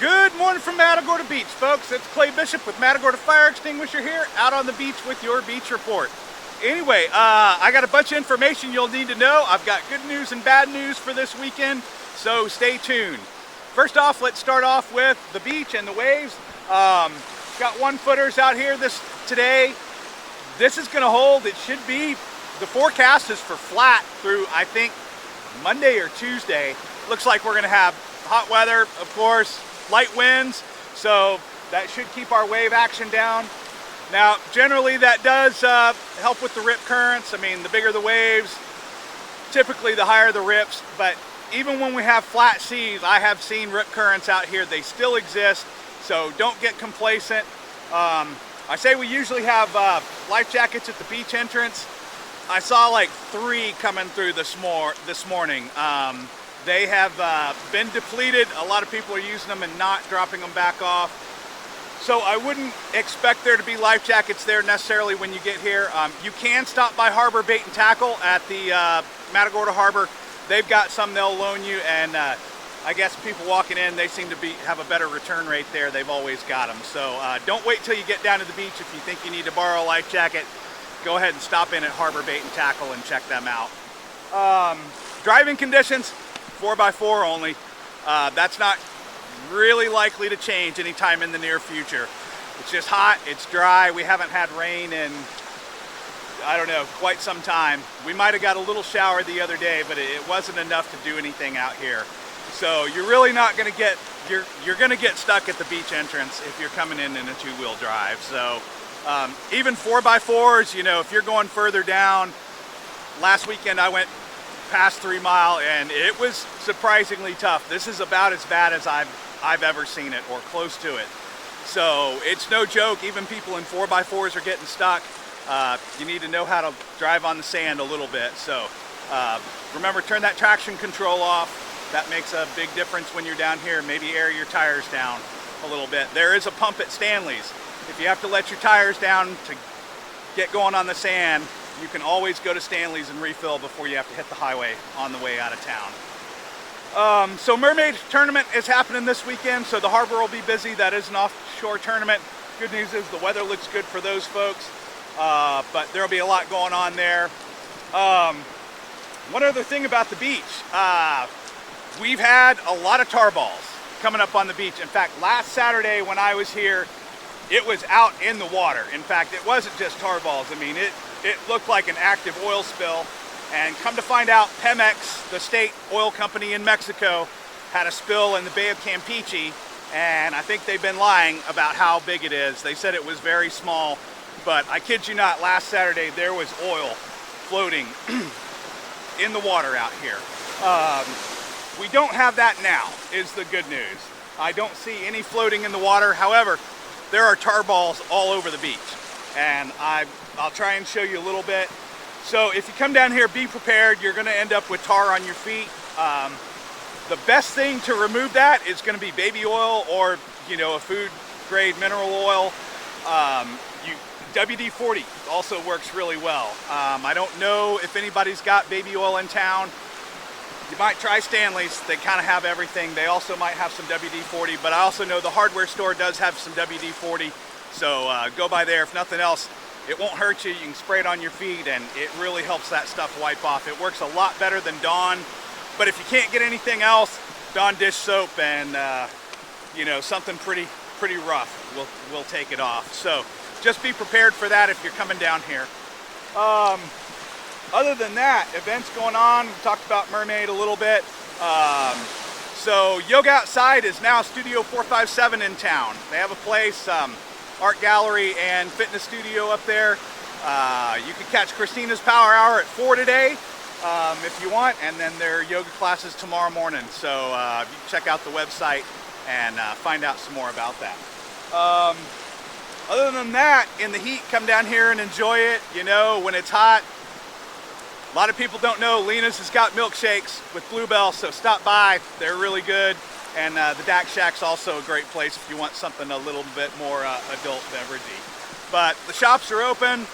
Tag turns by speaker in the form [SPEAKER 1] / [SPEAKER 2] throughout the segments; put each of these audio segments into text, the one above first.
[SPEAKER 1] Good morning from Matagorda Beach, folks. It's Clay Bishop with Matagorda Fire Extinguisher here, out on the beach with your beach report. Anyway, I got a bunch of information you'll need to know. I've got good news and bad news for this weekend, so stay tuned. First off, let's start off with the beach and the waves. Got 1-footers out here today. This is going to hold. It should be. The forecast is for flat through, I think, Monday or Tuesday. Looks like we're going to have hot weather, of course, light winds, so that should keep our wave action down. Now, generally that does help with the rip currents. I mean, the bigger the waves, typically the higher the rips, but even when we have flat seas, I have seen rip currents out here. They still exist, so don't get complacent. I say we usually have life jackets at the beach entrance. I saw like 3 coming through this morning. They have been depleted. A lot of people are using them and not dropping them back off. So I wouldn't expect there to be life jackets there necessarily when you get here. You can stop by Harbor Bait and Tackle at the Matagorda Harbor. They've got some they'll loan you, and I guess people walking in, they seem to have a better return rate there. They've always got them. So don't wait till you get down to the beach. If you think you need to borrow a life jacket, go ahead and stop in at Harbor Bait and Tackle and check them out. Driving conditions, 4x4 only. That's not really likely to change anytime in the near future. It's just hot, it's dry. We haven't had rain in, I don't know, quite some time. We might have got a little shower the other day, but it wasn't enough to do anything out here. So you're really not going to get, you're going to get stuck at the beach entrance if you're coming in a 2-wheel drive. So even 4x4s, you know, if you're going further down, last weekend I went past 3 Mile and it was surprisingly tough. This is about as bad as I've ever seen it, or close to it. So it's no joke. Even people in 4x4s are getting stuck. You need to know how to drive on the sand a little bit. So remember, turn that traction control off. That makes a big difference when you're down here. Maybe air your tires down a little bit. There is a pump at Stanley's. If you have to let your tires down to get going on the sand, you can always go to Stanley's and refill before you have to hit the highway on the way out of town. So Mermaid Tournament is happening this weekend, so the harbor will be busy. That is an offshore tournament. Good news is the weather looks good for those folks, but there'll be a lot going on there. One other thing about the beach, we've had a lot of tar balls coming up on the beach. In fact, last Saturday when I was here, it was out in the water. In fact, it wasn't just tar balls. I mean, it looked like an active oil spill. And come to find out, Pemex, the state oil company in Mexico, had a spill in the Bay of Campeche, and I think they've been lying about how big it is. They said it was very small, but I kid you not, last Saturday there was oil floating in the water out here. We don't have that now, is the good news. I don't see any floating in the water. However, there are tar balls all over the beach, and I'll try and show you a little bit. So if you come down here, be prepared. You're going to end up with tar on your feet. The best thing to remove that is going to be baby oil, or, you know, a food grade mineral oil. WD-40 also works really well. I don't know if anybody's got baby oil in town. You might try Stanley's. They kind of have everything. They also might have some WD-40, but I also know the hardware store does have some WD-40. So go by there. If nothing else, it won't hurt you. You can spray it on your feet, and it really helps that stuff wipe off. It works a lot better than Dawn, but if you can't get anything else, Dawn dish soap and you know, something pretty rough will take it off. So just be prepared for that if you're coming down here. Other than that, events going on. We talked about Mermaid a little bit. So Yoga Outside is now Studio 457 in town. They have a place, art gallery and fitness studio up there. You can catch Christina's Power Hour at 4 today if you want, and then their yoga classes tomorrow morning. So you can check out the website and find out some more about that. Other than that, in the heat, come down here and enjoy it. You know, when it's hot, a lot of people don't know Lena's has got milkshakes with Bluebell, so stop by. They're really good. And the Dak Shack's also a great place if you want something a little bit more adult beveragey. But the shops are open,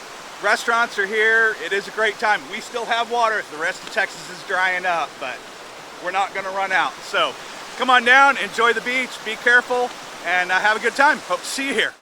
[SPEAKER 1] restaurants are here. It is a great time. We still have water. The rest of Texas is drying up, but we're not going to run out. So come on down, enjoy the beach, be careful, and have a good time. Hope to see you here.